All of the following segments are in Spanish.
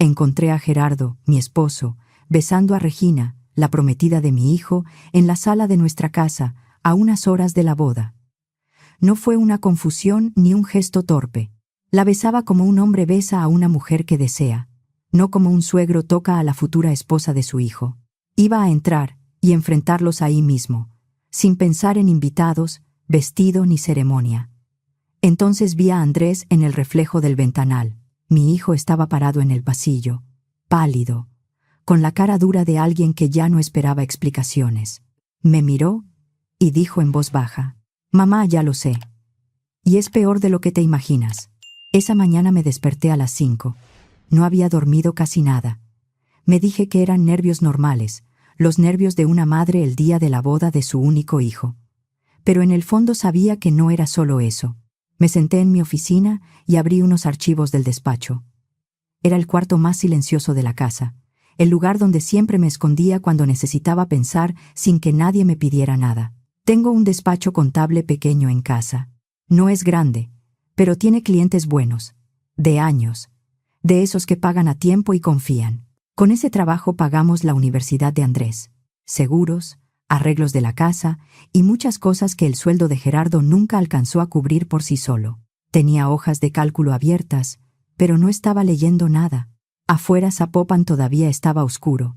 Encontré a Gerardo, mi esposo, besando a Regina, la prometida de mi hijo, en la sala de nuestra casa, a unas horas de la boda. No fue una confusión ni un gesto torpe. La besaba como un hombre besa a una mujer que desea, no como un suegro toca a la futura esposa de su hijo. Iba a entrar y enfrentarlos ahí mismo, sin pensar en invitados, vestido ni ceremonia. Entonces vi a Andrés en el reflejo del ventanal. Mi hijo estaba parado en el pasillo, pálido, con la cara dura de alguien que ya no esperaba explicaciones. Me miró y dijo en voz baja: «Mamá, ya lo sé. Y es peor de lo que te imaginas». Esa mañana me desperté a las 5. No había dormido casi nada. Me dije que eran nervios normales, los nervios de una madre el día de la boda de su único hijo. Pero en el fondo sabía que no era solo eso. Me senté en mi oficina y abrí unos archivos del despacho. Era el cuarto más silencioso de la casa, el lugar donde siempre me escondía cuando necesitaba pensar sin que nadie me pidiera nada. Tengo un despacho contable pequeño en casa. No es grande, pero tiene clientes buenos, de años, de esos que pagan a tiempo y confían. Con ese trabajo pagamos la universidad de Andrés, seguros, arreglos de la casa y muchas cosas que el sueldo de Gerardo nunca alcanzó a cubrir por sí solo. Tenía hojas de cálculo abiertas, pero no estaba leyendo nada. Afuera Zapopan todavía estaba oscuro,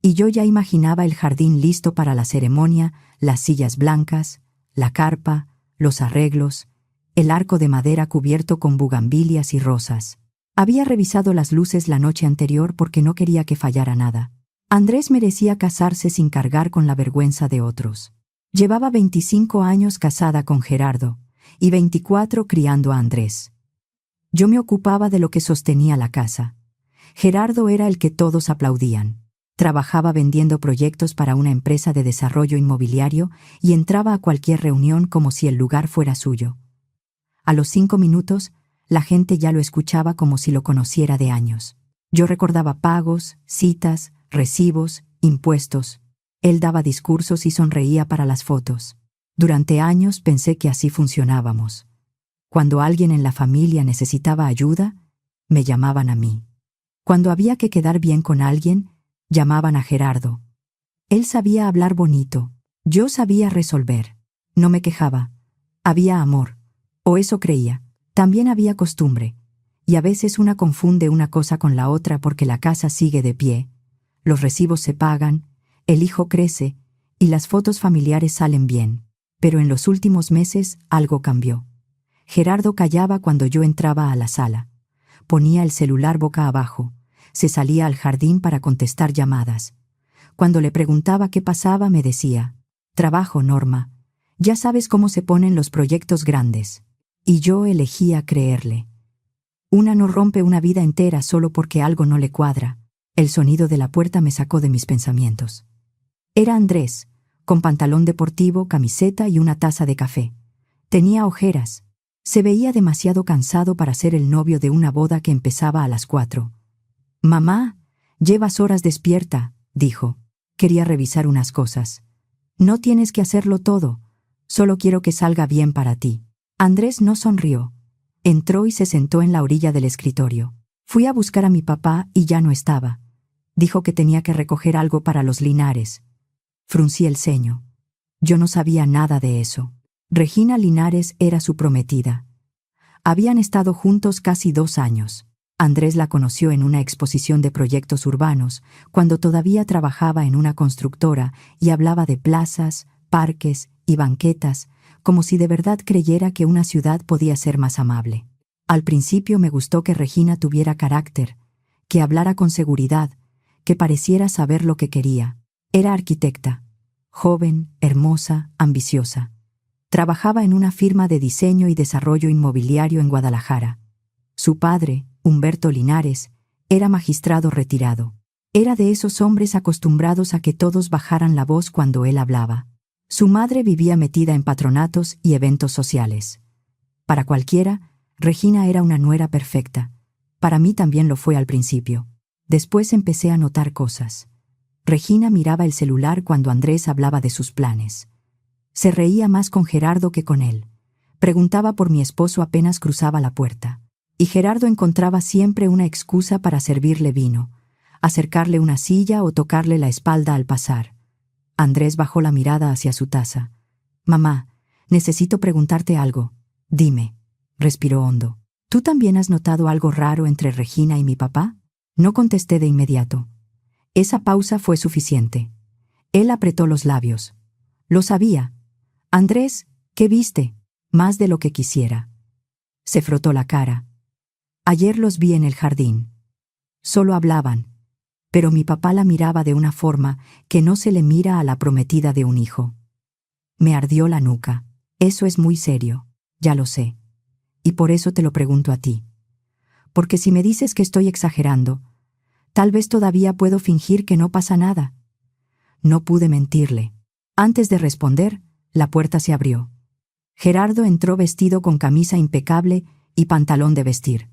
y yo ya imaginaba el jardín listo para la ceremonia, las sillas blancas, la carpa, los arreglos, el arco de madera cubierto con bugambilias y rosas. Había revisado las luces la noche anterior porque no quería que fallara nada. Andrés merecía casarse sin cargar con la vergüenza de otros. Llevaba 25 años casada con Gerardo y 24 criando a Andrés. Yo me ocupaba de lo que sostenía la casa. Gerardo era el que todos aplaudían. Trabajaba vendiendo proyectos para una empresa de desarrollo inmobiliario y entraba a cualquier reunión como si el lugar fuera suyo. A los 5 minutos, la gente ya lo escuchaba como si lo conociera de años. Yo recordaba pagos, citas, recibos, impuestos. Él daba discursos y sonreía para las fotos. Durante años pensé que así funcionábamos. Cuando alguien en la familia necesitaba ayuda, me llamaban a mí. Cuando había que quedar bien con alguien, llamaban a Gerardo. Él sabía hablar bonito. Yo sabía resolver. No me quejaba. Había amor. O eso creía. También había costumbre. Y a veces una confunde una cosa con la otra porque la casa sigue de pie. Los recibos se pagan, el hijo crece y las fotos familiares salen bien. Pero en los últimos meses algo cambió. Gerardo callaba cuando yo entraba a la sala. Ponía el celular boca abajo. Se salía al jardín para contestar llamadas. Cuando le preguntaba qué pasaba, me decía: «Trabajo, Norma. Ya sabes cómo se ponen los proyectos grandes». Y yo elegía creerle. Una no rompe una vida entera solo porque algo no le cuadra. El sonido de la puerta me sacó de mis pensamientos. Era Andrés, con pantalón deportivo, camiseta y una taza de café. Tenía ojeras. Se veía demasiado cansado para ser el novio de una boda que empezaba a las 4. «Mamá, llevas horas despierta», dijo. Quería revisar unas cosas. «No tienes que hacerlo todo. Solo quiero que salga bien para ti». Andrés no sonrió. Entró y se sentó en la orilla del escritorio. Fui a buscar a mi papá y ya no estaba. Dijo que tenía que recoger algo para los Linares. Fruncí el ceño. Yo no sabía nada de eso. Regina Linares era su prometida. Habían estado juntos casi 2 años. Andrés la conoció en una exposición de proyectos urbanos, cuando todavía trabajaba en una constructora y hablaba de plazas, parques y banquetas, como si de verdad creyera que una ciudad podía ser más amable. Al principio me gustó que Regina tuviera carácter, que hablara con seguridad, que pareciera saber lo que quería. Era arquitecta, joven, hermosa, ambiciosa. Trabajaba en una firma de diseño y desarrollo inmobiliario en Guadalajara. Su padre, Humberto Linares, era magistrado retirado. Era de esos hombres acostumbrados a que todos bajaran la voz cuando él hablaba. Su madre vivía metida en patronatos y eventos sociales. Para cualquiera, Regina era una nuera perfecta. Para mí también lo fue al principio. Después empecé a notar cosas. Regina miraba el celular cuando Andrés hablaba de sus planes. Se reía más con Gerardo que con él. Preguntaba por mi esposo apenas cruzaba la puerta. y Gerardo encontraba siempre una excusa para servirle vino, acercarle una silla o tocarle la espalda al pasar. Andrés bajó la mirada hacia su taza. «Mamá, necesito preguntarte algo. Dime», respiró hondo. «¿Tú también has notado algo raro entre Regina y mi papá?» No contesté de inmediato. Esa pausa fue suficiente. Él apretó los labios. Lo sabía. «Andrés, ¿qué viste?» «Más de lo que quisiera». Se frotó la cara. «Ayer los vi en el jardín. Solo hablaban, pero mi papá la miraba de una forma que no se le mira a la prometida de un hijo». Me ardió la nuca. «Eso es muy serio, ya lo sé. Y por eso te lo pregunto a ti. Porque si me dices que estoy exagerando, tal vez todavía puedo fingir que no pasa nada». No pude mentirle. Antes de responder, la puerta se abrió. Gerardo entró vestido con camisa impecable y pantalón de vestir.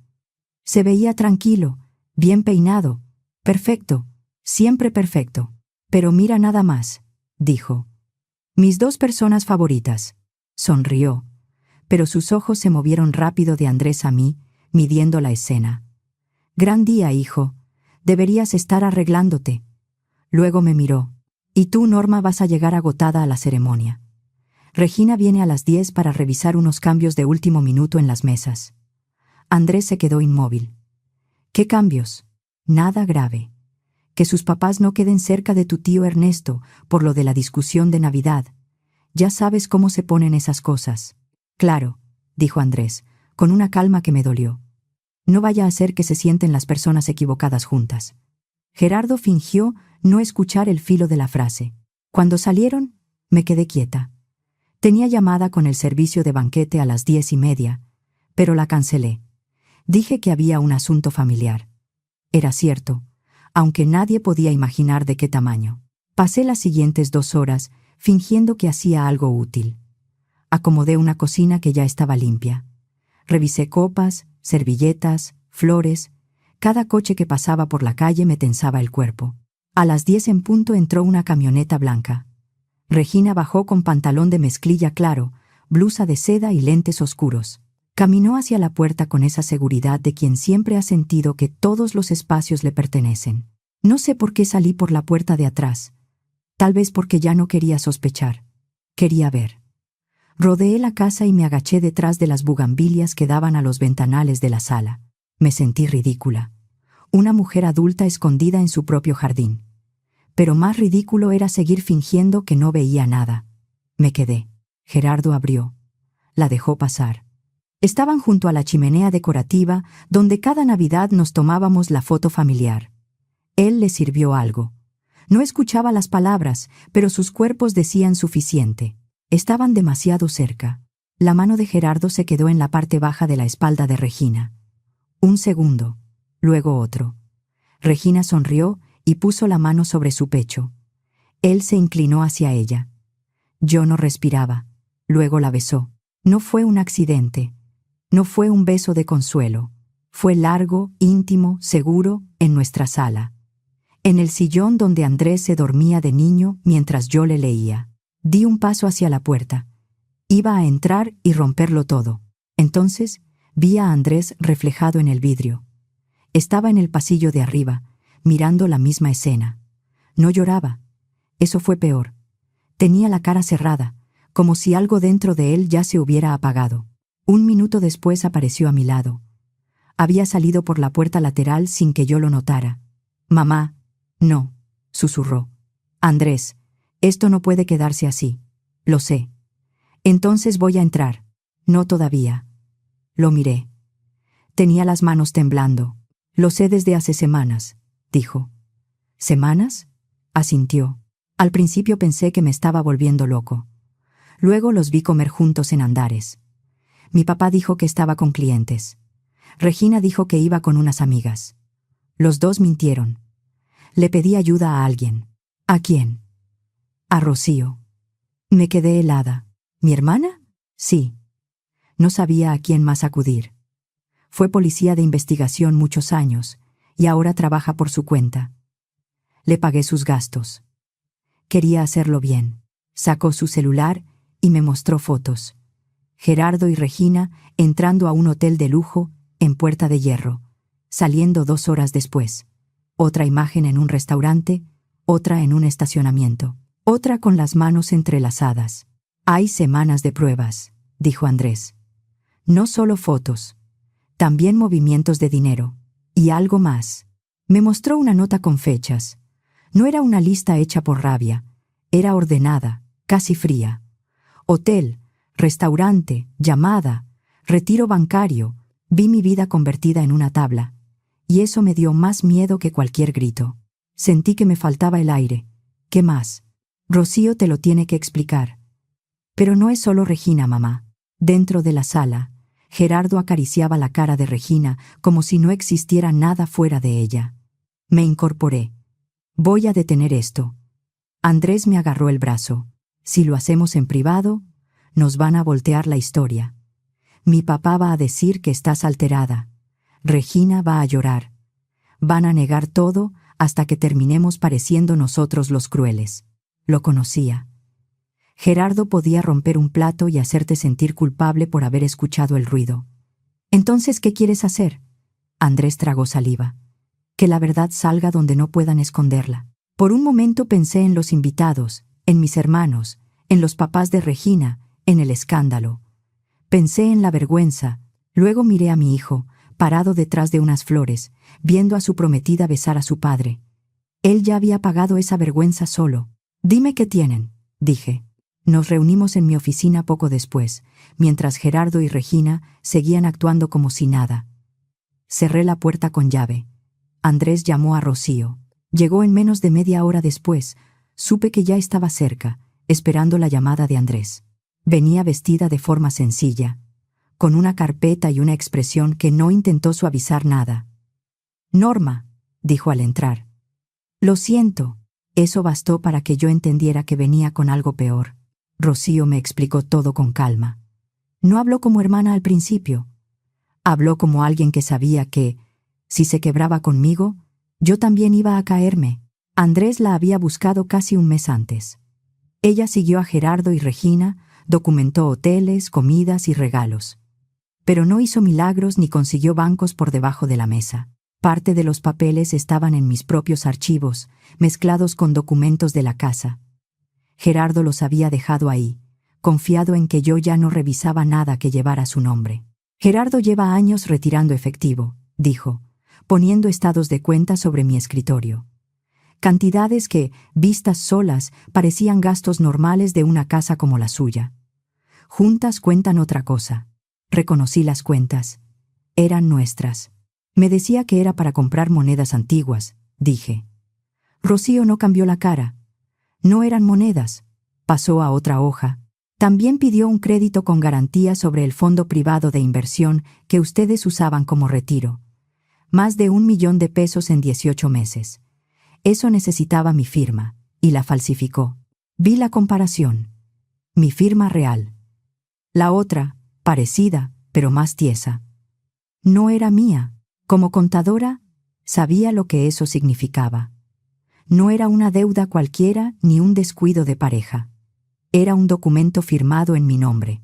Se veía tranquilo, bien peinado, perfecto, siempre perfecto. «Pero mira nada más», dijo. «Mis dos personas favoritas». Sonrió, pero sus ojos se movieron rápido de Andrés a mí, midiendo la escena. «Gran día, hijo. Deberías estar arreglándote». Luego me miró. «Y tú, Norma, vas a llegar agotada a la ceremonia. Regina viene a las 10 para revisar unos cambios de último minuto en las mesas». Andrés se quedó inmóvil. «¿Qué cambios?» «Nada grave. Que sus papás no queden cerca de tu tío Ernesto por lo de la discusión de Navidad. Ya sabes cómo se ponen esas cosas». «Claro», dijo Andrés, con una calma que me dolió. «No vaya a ser que se sienten las personas equivocadas juntas». Gerardo fingió no escuchar el filo de la frase. Cuando salieron, me quedé quieta. Tenía llamada con el servicio de banquete a las 10:30, pero la cancelé. Dije que había un asunto familiar. Era cierto, aunque nadie podía imaginar de qué tamaño. Pasé las siguientes 2 horas fingiendo que hacía algo útil. Acomodé una cocina que ya estaba limpia. Revisé copas, servilletas, flores. Cada coche que pasaba por la calle me tensaba el cuerpo. A las 10 en punto entró una camioneta blanca. Regina bajó con pantalón de mezclilla claro, blusa de seda y lentes oscuros. Caminó hacia la puerta con esa seguridad de quien siempre ha sentido que todos los espacios le pertenecen. No sé por qué salí por la puerta de atrás. Tal vez porque ya no quería sospechar. Quería ver. Rodeé la casa y me agaché detrás de las bugambilias que daban a los ventanales de la sala. Me sentí ridícula. Una mujer adulta escondida en su propio jardín. Pero más ridículo era seguir fingiendo que no veía nada. Me quedé. Gerardo abrió. La dejó pasar. Estaban junto a la chimenea decorativa donde cada Navidad nos tomábamos la foto familiar. Él le sirvió algo. No escuchaba las palabras, pero sus cuerpos decían suficiente. Estaban demasiado cerca. La mano de Gerardo se quedó en la parte baja de la espalda de Regina. Un segundo, luego otro. Regina sonrió y puso la mano sobre su pecho. Él se inclinó hacia ella. Yo no respiraba. Luego la besó. No fue un accidente. No fue un beso de consuelo. Fue largo, íntimo, seguro, en nuestra sala. En el sillón donde Andrés se dormía de niño mientras yo le leía. Di un paso hacia la puerta. Iba a entrar y romperlo todo. Entonces vi a Andrés reflejado en el vidrio. Estaba en el pasillo de arriba, mirando la misma escena. No lloraba. Eso fue peor. Tenía la cara cerrada, como si algo dentro de él ya se hubiera apagado. 1 minuto después apareció a mi lado. Había salido por la puerta lateral sin que yo lo notara. «Mamá, no», susurró. «Andrés, esto no puede quedarse así. Lo sé. Entonces voy a entrar». «No todavía». Lo miré. Tenía las manos temblando. «Lo sé desde hace semanas», dijo. «¿Semanas?», asintió. Al principio pensé que me estaba volviendo loco. Luego los vi comer juntos en Andares. Mi papá dijo que estaba con clientes. Regina dijo que iba con unas amigas. Los dos mintieron. Le pedí ayuda a alguien. ¿A quién? A Rocío. Me quedé helada. ¿Mi hermana? Sí. No sabía a quién más acudir. Fue policía de investigación muchos años y ahora trabaja por su cuenta. Le pagué sus gastos. Quería hacerlo bien. Sacó su celular y me mostró fotos. Gerardo y Regina entrando a un hotel de lujo en Puerta de Hierro, saliendo 2 horas después. Otra imagen en un restaurante, otra en un estacionamiento, otra con las manos entrelazadas. Hay semanas de pruebas, dijo Andrés. No solo fotos, también movimientos de dinero. Y algo más. Me mostró una nota con fechas. No era una lista hecha por rabia, era ordenada, casi fría. Hotel, restaurante, llamada, retiro bancario. Vi mi vida convertida en una tabla. Y eso me dio más miedo que cualquier grito. Sentí que me faltaba el aire. ¿Qué más? Rocío te lo tiene que explicar. Pero no es solo Regina, mamá. Dentro de la sala, Gerardo acariciaba la cara de Regina como si no existiera nada fuera de ella. Me incorporé. Voy a detener esto. Andrés me agarró el brazo. Si lo hacemos en privado, nos van a voltear la historia. Mi papá va a decir que estás alterada. Regina va a llorar. Van a negar todo hasta que terminemos pareciendo nosotros los crueles. Lo conocía. Gerardo podía romper un plato y hacerte sentir culpable por haber escuchado el ruido. ¿Entonces qué quieres hacer? Andrés tragó saliva. Que la verdad salga donde no puedan esconderla. Por un momento pensé en los invitados, en mis hermanos, en los papás de Regina, en el escándalo. Pensé en la vergüenza, luego miré a mi hijo, parado detrás de unas flores, viendo a su prometida besar a su padre. Él ya había pagado esa vergüenza solo. Dime qué tienen, dije. Nos reunimos en mi oficina poco después, mientras Gerardo y Regina seguían actuando como si nada. Cerré la puerta con llave. Andrés llamó a Rocío. Llegó en menos de media hora después. Supe que ya estaba cerca, esperando la llamada de Andrés. Venía vestida de forma sencilla, con una carpeta y una expresión que no intentó suavizar nada. «Norma», dijo al entrar. «Lo siento». Eso bastó para que yo entendiera que venía con algo peor. Rocío me explicó todo con calma. No habló como hermana al principio. Habló como alguien que sabía que, si se quebraba conmigo, yo también iba a caerme. Andrés la había buscado casi un mes antes. Ella siguió a Gerardo y Regina, documentó hoteles, comidas y regalos. Pero no hizo milagros ni consiguió bancos por debajo de la mesa. Parte de los papeles estaban en mis propios archivos, mezclados con documentos de la casa. Gerardo los había dejado ahí, confiado en que yo ya no revisaba nada que llevara su nombre. Gerardo lleva años retirando efectivo, dijo, poniendo estados de cuenta sobre mi escritorio. Cantidades que, vistas solas, parecían gastos normales de una casa como la suya. Juntas cuentan otra cosa. Reconocí las cuentas. Eran nuestras. Me decía que era para comprar monedas antiguas, dije. Rocío no cambió la cara. No eran monedas. Pasó a otra hoja. También pidió un crédito con garantía sobre el fondo privado de inversión que ustedes usaban como retiro. Más de 1 millón de pesos en 18 meses. Eso necesitaba mi firma, y la falsificó. Vi la comparación. Mi firma real. La otra, parecida, pero más tiesa. No era mía. Como contadora, sabía lo que eso significaba. No era una deuda cualquiera ni un descuido de pareja. Era un documento firmado en mi nombre.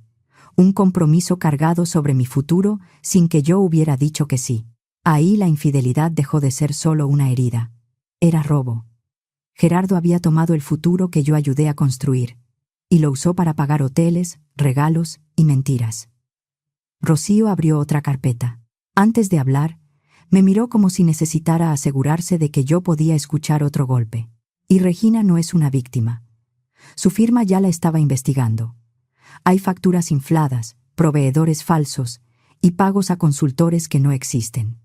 Un compromiso cargado sobre mi futuro sin que yo hubiera dicho que sí. Ahí la infidelidad dejó de ser solo una herida. Era robo. Gerardo había tomado el futuro que yo ayudé a construir y lo usó para pagar hoteles, regalos y mentiras. Rocío abrió otra carpeta. Antes de hablar, me miró como si necesitara asegurarse de que yo podía escuchar otro golpe. Y Regina no es una víctima. Su firma ya la estaba investigando. Hay facturas infladas, proveedores falsos y pagos a consultores que no existen.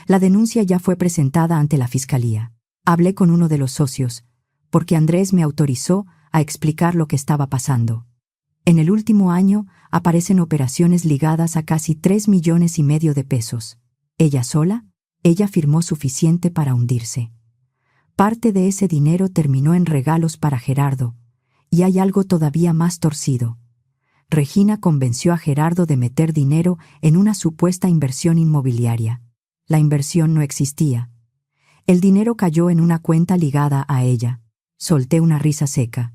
La denuncia ya fue presentada ante la fiscalía. Hablé con uno de los socios, porque Andrés me autorizó a explicar lo que estaba pasando. En el último año aparecen operaciones ligadas a casi 3,5 millones de pesos. ¿Ella sola? Ella firmó suficiente para hundirse. Parte de ese dinero terminó en regalos para Gerardo, y hay algo todavía más torcido. Regina convenció a Gerardo de meter dinero en una supuesta inversión inmobiliaria. La inversión no existía. El dinero cayó en una cuenta ligada a ella. Solté una risa seca.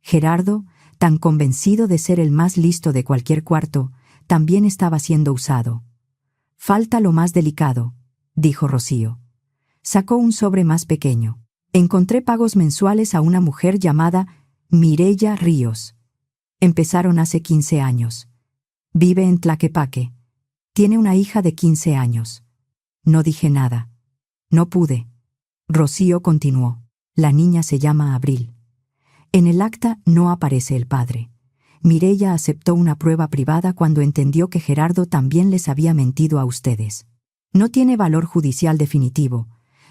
Gerardo, tan convencido de ser el más listo de cualquier cuarto, también estaba siendo usado. Falta lo más delicado, dijo Rocío. Sacó un sobre más pequeño. Encontré pagos mensuales a una mujer llamada Mireya Ríos. Empezaron hace 15 años. Vive en Tlaquepaque. Tiene una hija de 15 años. No dije nada. No pude. Rocío continuó. La niña se llama Abril. En el acta no aparece el padre. Mireya aceptó una prueba privada cuando entendió que Gerardo también les había mentido a ustedes. No tiene valor judicial definitivo,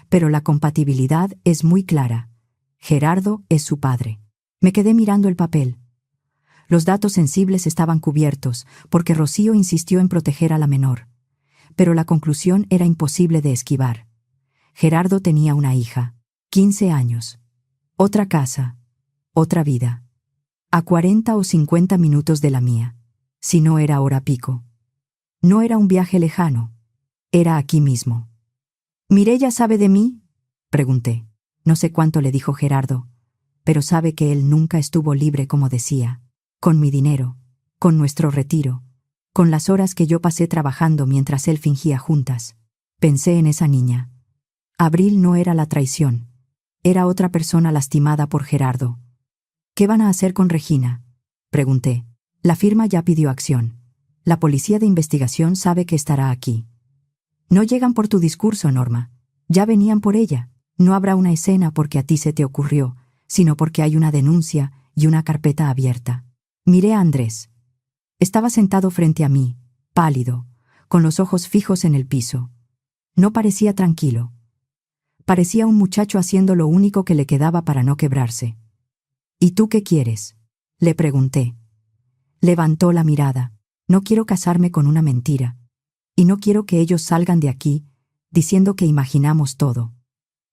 pero la compatibilidad es muy clara. Gerardo es su padre. Me quedé mirando el papel. Los datos sensibles estaban cubiertos, porque Rocío insistió en proteger a la menor. Pero la conclusión era imposible de esquivar. Gerardo tenía una hija, 15 años. Otra casa, otra vida. A 40 o 50 minutos de la mía, si no era hora pico. No era un viaje lejano, era aquí mismo. ¿Mireya sabe de mí?, pregunté. No sé cuánto le dijo Gerardo, pero sabe que él nunca estuvo libre como decía, con mi dinero, con nuestro retiro, con las horas que yo pasé trabajando mientras él fingía juntas. Pensé en esa niña. Abril no era la traición, era otra persona lastimada por Gerardo. ¿Qué van a hacer con Regina?, pregunté. La firma ya pidió acción. La policía de investigación sabe que estará aquí. No llegan por tu discurso, Norma. Ya venían por ella. No habrá una escena porque a ti se te ocurrió, sino porque hay una denuncia y una carpeta abierta. Miré a Andrés. Estaba sentado frente a mí, pálido, con los ojos fijos en el piso. No parecía tranquilo. Parecía un muchacho haciendo lo único que le quedaba para no quebrarse. ¿Y tú qué quieres?, le pregunté. Levantó la mirada. No quiero casarme con una mentira. Y no quiero que ellos salgan de aquí diciendo que imaginamos todo.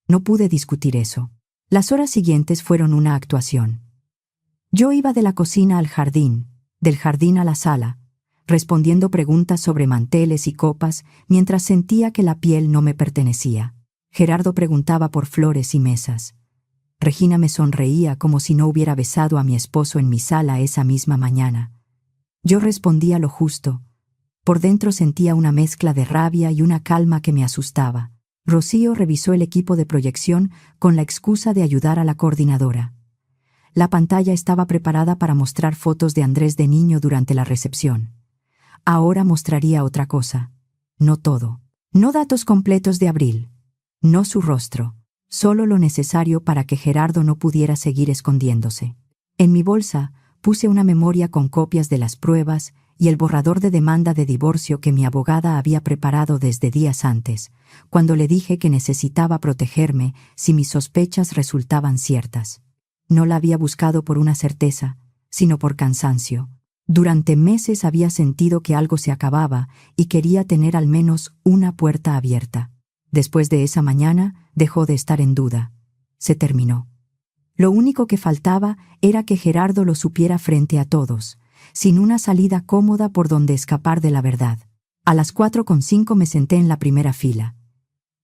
No pude discutir eso. Las horas siguientes fueron una actuación. Yo iba de la cocina al jardín, del jardín a la sala, respondiendo preguntas sobre manteles y copas mientras sentía que la piel no me pertenecía. Gerardo preguntaba por flores y mesas. Regina me sonreía como si no hubiera besado a mi esposo en mi sala esa misma mañana. Yo respondía lo justo. Por dentro sentía una mezcla de rabia y una calma que me asustaba. Rocío revisó el equipo de proyección con la excusa de ayudar a la coordinadora. La pantalla estaba preparada para mostrar fotos de Andrés de niño durante la recepción. Ahora mostraría otra cosa. No todo. No datos completos de Abril. No su rostro. Solo lo necesario para que Gerardo no pudiera seguir escondiéndose. En mi bolsa puse una memoria con copias de las pruebas y el borrador de demanda de divorcio que mi abogada había preparado desde días antes, cuando le dije que necesitaba protegerme si mis sospechas resultaban ciertas. No la había buscado por una certeza, sino por cansancio. Durante meses había sentido que algo se acababa y quería tener al menos una puerta abierta. Después de esa mañana, dejó de estar en duda. Se terminó. Lo único que faltaba era que Gerardo lo supiera frente a todos, sin una salida cómoda por donde escapar de la verdad. A las 4:05 me senté en la primera fila.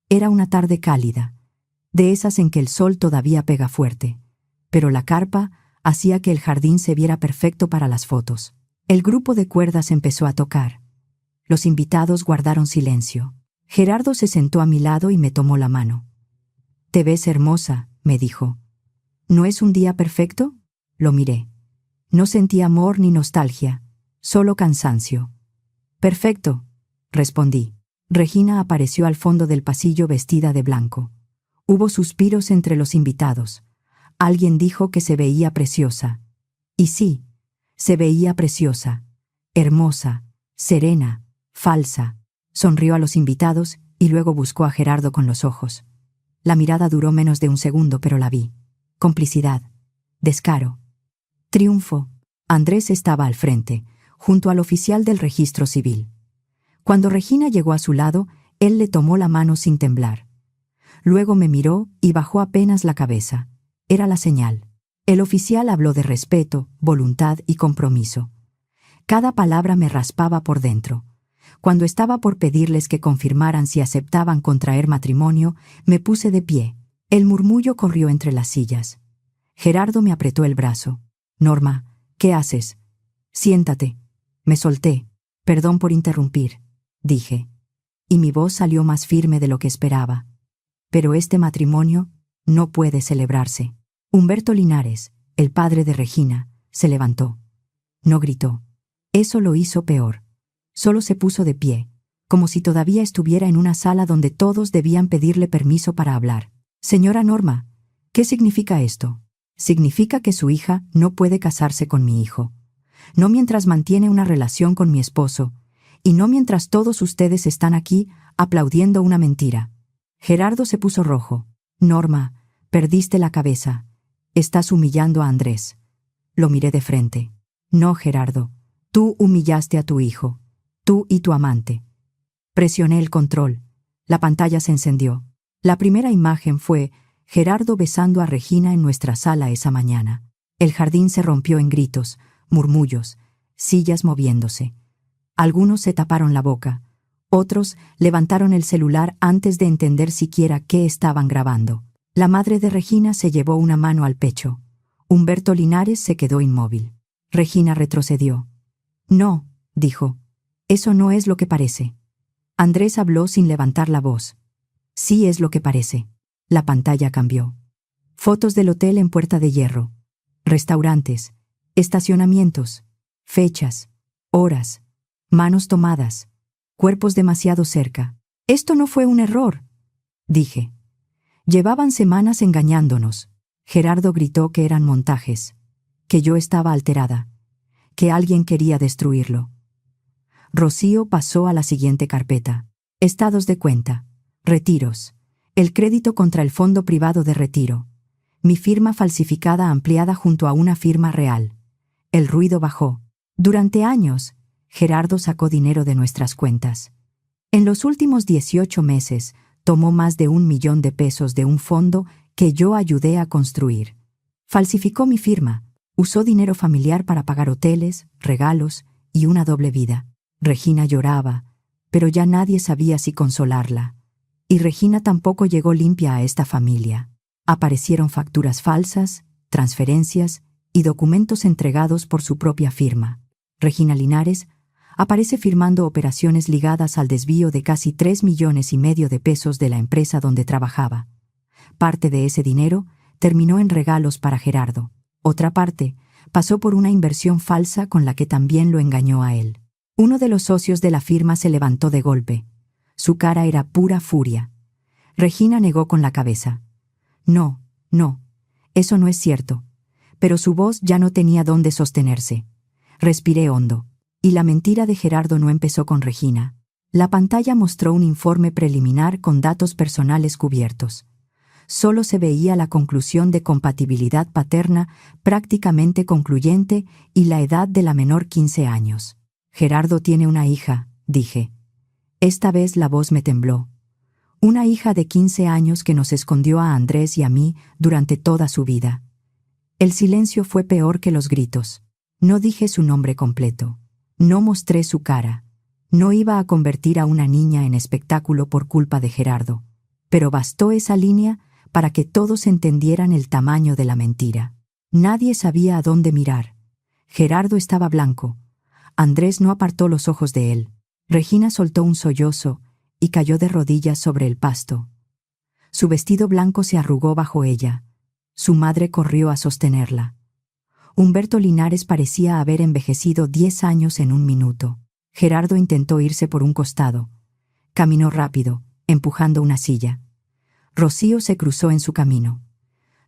Era una tarde cálida, de esas en que el sol todavía pega fuerte, pero la carpa hacía que el jardín se viera perfecto para las fotos. El grupo de cuerdas empezó a tocar. Los invitados guardaron silencio. Gerardo se sentó a mi lado y me tomó la mano. «Te ves hermosa», me dijo. «¿No es un día perfecto?». Lo miré. No sentí amor ni nostalgia, solo cansancio. «Perfecto», respondí. Regina apareció al fondo del pasillo vestida de blanco. Hubo suspiros entre los invitados. Alguien dijo que se veía preciosa. Y sí, se veía preciosa, hermosa, serena, falsa. Sonrió a los invitados y luego buscó a Gerardo con los ojos. La mirada duró menos de un segundo, pero la vi. Complicidad, descaro, triunfo. Andrés estaba al frente, junto al oficial del registro civil. Cuando Regina llegó a su lado, él le tomó la mano sin temblar. Luego me miró y bajó apenas la cabeza. Era la señal. El oficial habló de respeto, voluntad y compromiso. Cada palabra me raspaba por dentro. Cuando estaba por pedirles que confirmaran si aceptaban contraer matrimonio, me puse de pie. El murmullo corrió entre las sillas. Gerardo me apretó el brazo. «Norma, ¿qué haces?». «Siéntate». Me solté. «Perdón por interrumpir», dije. y mi voz salió más firme de lo que esperaba. Pero este matrimonio no puede celebrarse. Humberto Linares, el padre de Regina, se levantó. No gritó. Eso lo hizo peor. Solo se puso de pie, como si todavía estuviera en una sala donde todos debían pedirle permiso para hablar. Señora Norma, ¿qué significa esto? Significa que su hija no puede casarse con mi hijo. No mientras mantiene una relación con mi esposo, y no mientras todos ustedes están aquí aplaudiendo una mentira. Gerardo se puso rojo. Norma, perdiste la cabeza. Estás humillando a Andrés. Lo miré de frente. No, Gerardo. Tú humillaste a tu hijo. Tú y tu amante. Presioné el control. La pantalla se encendió. La primera imagen fue Gerardo besando a Regina en nuestra sala esa mañana. El jardín se rompió en gritos, murmullos, sillas moviéndose. Algunos se taparon la boca. Otros levantaron el celular antes de entender siquiera qué estaban grabando. La madre de Regina se llevó una mano al pecho. Humberto Linares se quedó inmóvil. Regina retrocedió. No, dijo. Eso no es lo que parece. Andrés habló sin levantar la voz. Sí es lo que parece. La pantalla cambió. Fotos del hotel en Puerta de Hierro. Restaurantes. Estacionamientos. Fechas. Horas. Manos tomadas. Cuerpos demasiado cerca. Esto no fue un error, dije. Llevaban semanas engañándonos. Gerardo gritó que eran montajes, que yo estaba alterada, que alguien quería destruirlo. Rocío pasó a la siguiente carpeta. Estados de cuenta. Retiros. El crédito contra el fondo privado de retiro. Mi firma falsificada ampliada junto a una firma real. El ruido bajó. Durante años, Gerardo sacó dinero de nuestras cuentas. En los últimos 18 meses, tomó más de 1 millón de pesos de un fondo que yo ayudé a construir. Falsificó mi firma. Usó dinero familiar para pagar hoteles, regalos y una doble vida. Regina lloraba, pero ya nadie sabía si consolarla. Y Regina tampoco llegó limpia a esta familia. Aparecieron facturas falsas, transferencias y documentos entregados por su propia firma. Regina Linares aparece firmando operaciones ligadas al desvío de casi 3,5 millones de pesos de la empresa donde trabajaba. Parte de ese dinero terminó en regalos para Gerardo. Otra parte pasó por una inversión falsa con la que también lo engañó a él. Uno de los socios de la firma se levantó de golpe. Su cara era pura furia. Regina negó con la cabeza. No, eso no es cierto. Pero su voz ya no tenía dónde sostenerse. Respiré hondo. Y la mentira de Gerardo no empezó con Regina. La pantalla mostró un informe preliminar con datos personales cubiertos. Solo se veía la conclusión de compatibilidad paterna prácticamente concluyente y la edad de la menor 15 años. Gerardo tiene una hija, dije. Esta vez la voz me tembló. Una hija de 15 años que nos escondió a Andrés y a mí durante toda su vida. El silencio fue peor que los gritos. No dije su nombre completo. No mostré su cara. No iba a convertir a una niña en espectáculo por culpa de Gerardo. Pero bastó esa línea para que todos entendieran el tamaño de la mentira. Nadie sabía a dónde mirar. Gerardo estaba blanco. Andrés no apartó los ojos de él. Regina soltó un sollozo y cayó de rodillas sobre el pasto. Su vestido blanco se arrugó bajo ella. Su madre corrió a sostenerla. Humberto Linares parecía haber envejecido 10 años en un minuto. Gerardo intentó irse por un costado. Caminó rápido, empujando una silla. Rocío se cruzó en su camino.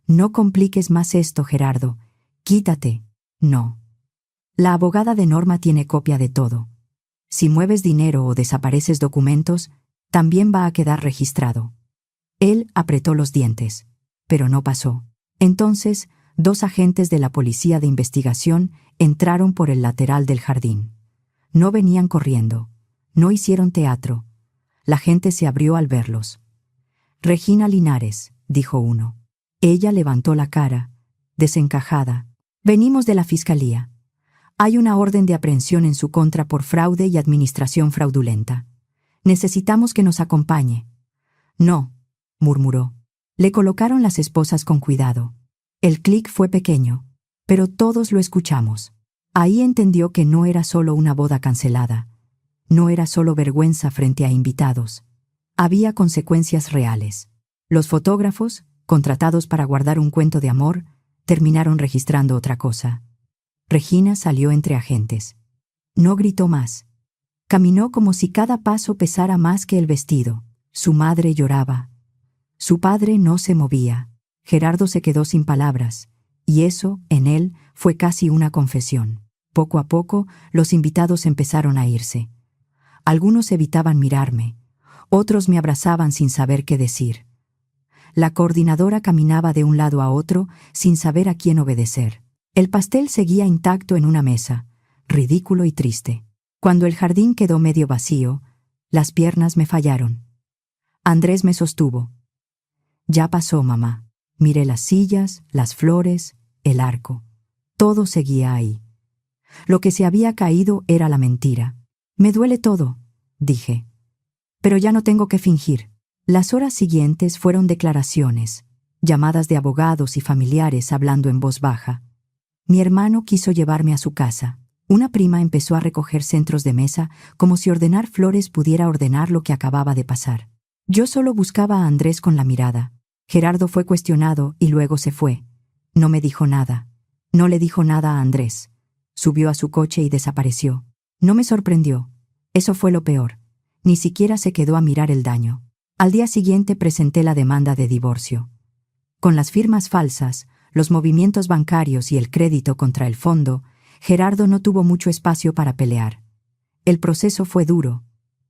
No compliques más esto, Gerardo. Quítate. No. La abogada de Norma tiene copia de todo. Si mueves dinero o desapareces documentos, también va a quedar registrado. Él apretó los dientes, pero no pasó. Entonces, 2 agentes de la policía de investigación entraron por el lateral del jardín. No venían corriendo. No hicieron teatro. La gente se abrió al verlos. Regina Linares, dijo uno. Ella levantó la cara, desencajada. Venimos de la fiscalía. Hay una orden de aprehensión en su contra por fraude y administración fraudulenta. Necesitamos que nos acompañe. No, murmuró. Le colocaron las esposas con cuidado. El clic fue pequeño, pero todos lo escuchamos. Ahí entendió que no era solo una boda cancelada. No era solo vergüenza frente a invitados. Había consecuencias reales. Los fotógrafos, contratados para guardar un cuento de amor, terminaron registrando otra cosa. Regina salió entre agentes. No gritó más. Caminó como si cada paso pesara más que el vestido. Su madre lloraba. Su padre no se movía. Gerardo se quedó sin palabras, y eso, en él, fue casi una confesión. Poco a poco, los invitados empezaron a irse. Algunos evitaban mirarme, otros me abrazaban sin saber qué decir. La coordinadora caminaba de un lado a otro sin saber a quién obedecer. El pastel seguía intacto en una mesa, ridículo y triste. Cuando el jardín quedó medio vacío, las piernas me fallaron. Andrés me sostuvo. Ya pasó, mamá. Miré las sillas, las flores, el arco. Todo seguía ahí. Lo que se había caído era la mentira. Me duele todo, dije. Pero ya no tengo que fingir. Las horas siguientes fueron declaraciones, llamadas de abogados y familiares hablando en voz baja. Mi hermano quiso llevarme a su casa. Una prima empezó a recoger centros de mesa como si ordenar flores pudiera ordenar lo que acababa de pasar. Yo solo buscaba a Andrés con la mirada. Gerardo fue cuestionado y luego se fue. No me dijo nada. No le dijo nada a Andrés. Subió a su coche y desapareció. No me sorprendió. Eso fue lo peor. Ni siquiera se quedó a mirar el daño. Al día siguiente presenté la demanda de divorcio. Con las firmas falsas, los movimientos bancarios y el crédito contra el fondo, Gerardo no tuvo mucho espacio para pelear. El proceso fue duro,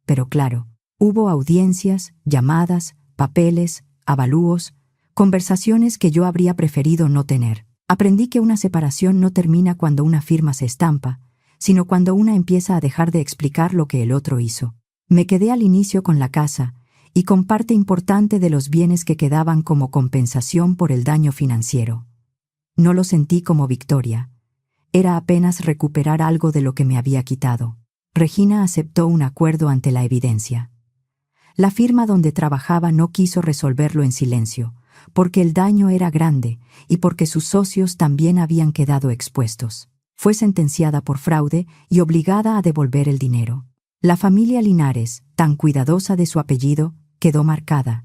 pero claro, hubo audiencias, llamadas, papeles, avalúos, conversaciones que yo habría preferido no tener. Aprendí que una separación no termina cuando una firma se estampa, sino cuando una empieza a dejar de explicar lo que el otro hizo. Me quedé al inicio con la casa y con parte importante de los bienes que quedaban como compensación por el daño financiero. No lo sentí como victoria. Era apenas recuperar algo de lo que me había quitado. Regina aceptó un acuerdo ante la evidencia. La firma donde trabajaba no quiso resolverlo en silencio, porque el daño era grande y porque sus socios también habían quedado expuestos. Fue sentenciada por fraude y obligada a devolver el dinero. La familia Linares, tan cuidadosa de su apellido, quedó marcada.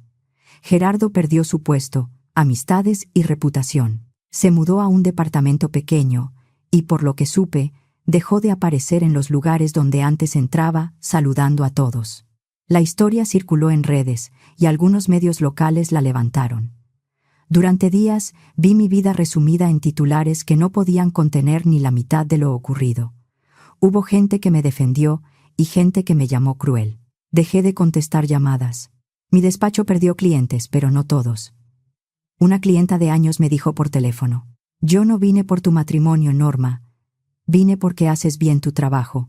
Gerardo perdió su puesto, amistades y reputación. Se mudó a un departamento pequeño y, por lo que supe, dejó de aparecer en los lugares donde antes entraba, saludando a todos. La historia circuló en redes y algunos medios locales la levantaron. Durante días vi mi vida resumida en titulares que no podían contener ni la mitad de lo ocurrido. Hubo gente que me defendió y gente que me llamó cruel. Dejé de contestar llamadas. Mi despacho perdió clientes, pero no todos. Una clienta de años me dijo por teléfono: «Yo no vine por tu matrimonio, Norma. Vine porque haces bien tu trabajo».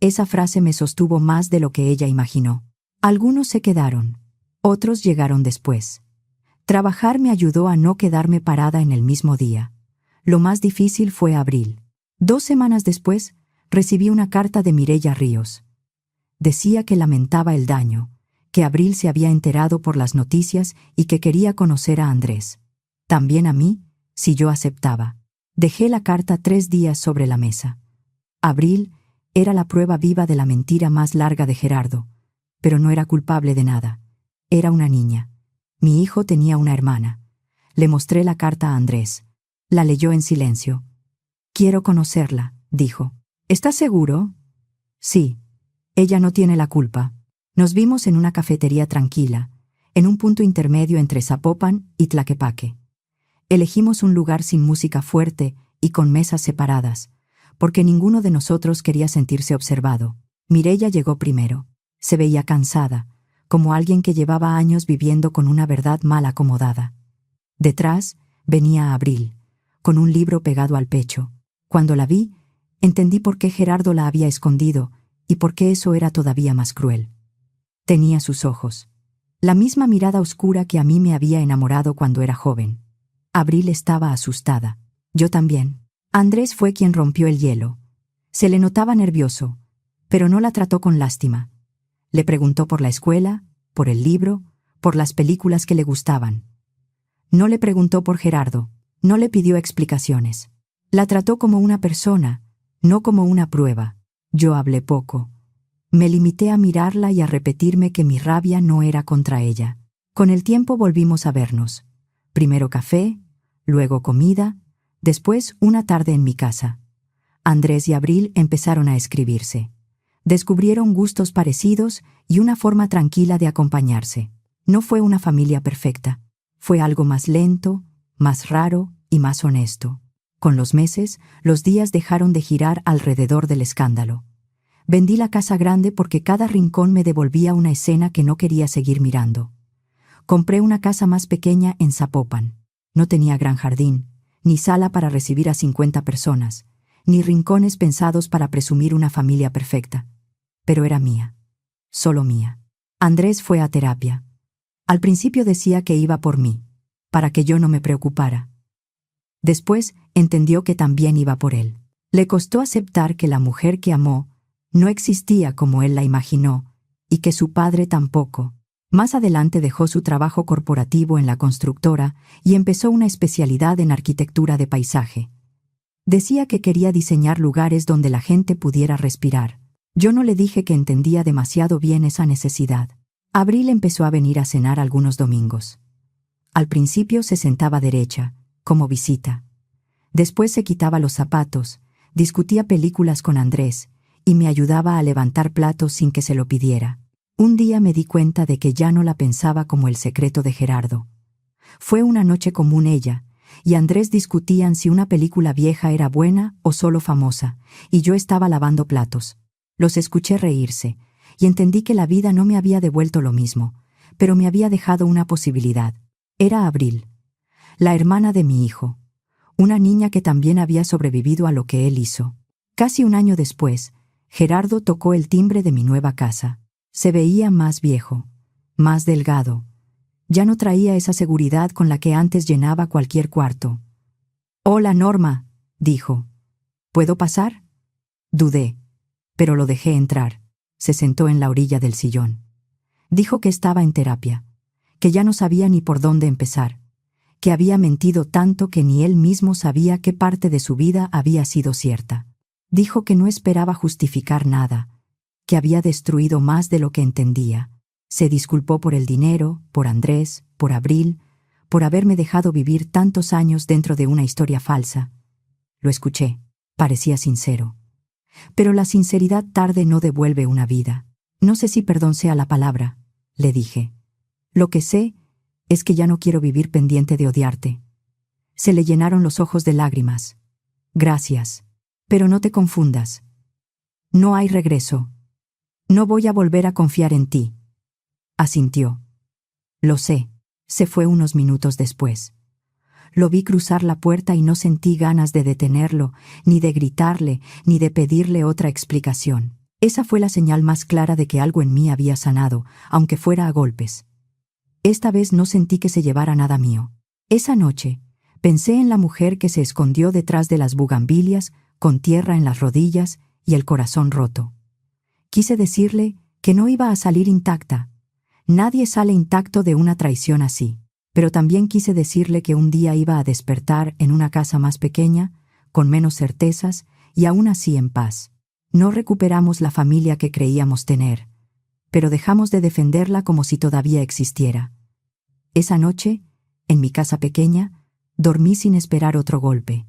Esa frase me sostuvo más de lo que ella imaginó. Algunos se quedaron, otros llegaron después. Trabajar me ayudó a no quedarme parada en el mismo día. Lo más difícil fue abril. 2 semanas después, recibí una carta de Mireya Ríos. Decía que lamentaba el daño, que Abril se había enterado por las noticias y que quería conocer a Andrés. También a mí, si yo aceptaba. Dejé la carta 3 días sobre la mesa. Abril era la prueba viva de la mentira más larga de Gerardo, pero no era culpable de nada. Era una niña. Mi hijo tenía una hermana. Le mostré la carta a Andrés. La leyó en silencio. «Quiero conocerla», dijo. «¿Estás seguro?» «Sí. Ella no tiene la culpa». Nos vimos en una cafetería tranquila, en un punto intermedio entre Zapopan y Tlaquepaque. Elegimos un lugar sin música fuerte y con mesas separadas, porque ninguno de nosotros quería sentirse observado. Mireya llegó primero. Se veía cansada, como alguien que llevaba años viviendo con una verdad mal acomodada. Detrás venía Abril, con un libro pegado al pecho. Cuando la vi, entendí por qué Gerardo la había escondido y por qué eso era todavía más cruel. Tenía sus ojos, la misma mirada oscura que a mí me había enamorado cuando era joven. Abril estaba asustada. Yo también. Andrés fue quien rompió el hielo. Se le notaba nervioso, pero no la trató con lástima. Le preguntó por la escuela, por el libro, por las películas que le gustaban. No le preguntó por Gerardo, no le pidió explicaciones. La trató como una persona, no como una prueba. Yo hablé poco. Me limité a mirarla y a repetirme que mi rabia no era contra ella. Con el tiempo volvimos a vernos. Primero café, luego comida, después una tarde en mi casa. Andrés y Abril empezaron a escribirse. Descubrieron gustos parecidos y una forma tranquila de acompañarse. No fue una familia perfecta. Fue algo más lento, más raro y más honesto. Con los meses, los días dejaron de girar alrededor del escándalo. Vendí la casa grande porque cada rincón me devolvía una escena que no quería seguir mirando. Compré una casa más pequeña en Zapopan. No tenía gran jardín, ni sala para recibir a 50 personas, ni rincones pensados para presumir una familia perfecta. Pero era mía. Solo mía. Andrés fue a terapia. Al principio decía que iba por mí, para que yo no me preocupara. Después entendió que también iba por él. Le costó aceptar que la mujer que amó no existía como él la imaginó, y que su padre tampoco. Más adelante dejó su trabajo corporativo en la constructora y empezó una especialidad en arquitectura de paisaje. Decía que quería diseñar lugares donde la gente pudiera respirar. Yo no le dije que entendía demasiado bien esa necesidad. Abril empezó a venir a cenar algunos domingos. Al principio se sentaba derecha, como visita. Después se quitaba los zapatos, discutía películas con Andrés y me ayudaba a levantar platos sin que se lo pidiera. Un día me di cuenta de que ya no la pensaba como El secreto de Gerardo. Fue una noche común ella, y Andrés discutían si una película vieja era buena o solo famosa, y yo estaba lavando platos. Los escuché reírse, y entendí que la vida no me había devuelto lo mismo, pero me había dejado una posibilidad. Era Abril, la hermana de mi hijo, una niña que también había sobrevivido a lo que él hizo. Casi un año después, Gerardo tocó el timbre de mi nueva casa. Se veía más viejo, más delgado. Ya no traía esa seguridad con la que antes llenaba cualquier cuarto. «Hola, Norma», dijo. «¿Puedo pasar?» Dudé, pero lo dejé entrar. Se sentó en la orilla del sillón. Dijo que estaba en terapia, que ya no sabía ni por dónde empezar, que había mentido tanto que ni él mismo sabía qué parte de su vida había sido cierta. Dijo que no esperaba justificar nada, que había destruido más de lo que entendía. Se disculpó por el dinero, por Andrés, por Abril, por haberme dejado vivir tantos años dentro de una historia falsa. Lo escuché, parecía sincero. Pero la sinceridad tarde no devuelve una vida. No sé si perdón sea la palabra, le dije. Lo que sé es que ya no quiero vivir pendiente de odiarte. Se le llenaron los ojos de lágrimas. Gracias, pero no te confundas. No hay regreso. No voy a volver a confiar en ti. Asintió. Lo sé. Se fue unos minutos después. Lo vi cruzar la puerta y no sentí ganas de detenerlo, ni de gritarle, ni de pedirle otra explicación. Esa fue la señal más clara de que algo en mí había sanado, aunque fuera a golpes. Esta vez no sentí que se llevara nada mío. Esa noche, pensé en la mujer que se escondió detrás de las bugambilias, con tierra en las rodillas y el corazón roto. Quise decirle que no iba a salir intacta. Nadie sale intacto de una traición así. Pero también quise decirle que un día iba a despertar en una casa más pequeña, con menos certezas y aún así en paz. No recuperamos la familia que creíamos tener, pero dejamos de defenderla como si todavía existiera. Esa noche, en mi casa pequeña, dormí sin esperar otro golpe.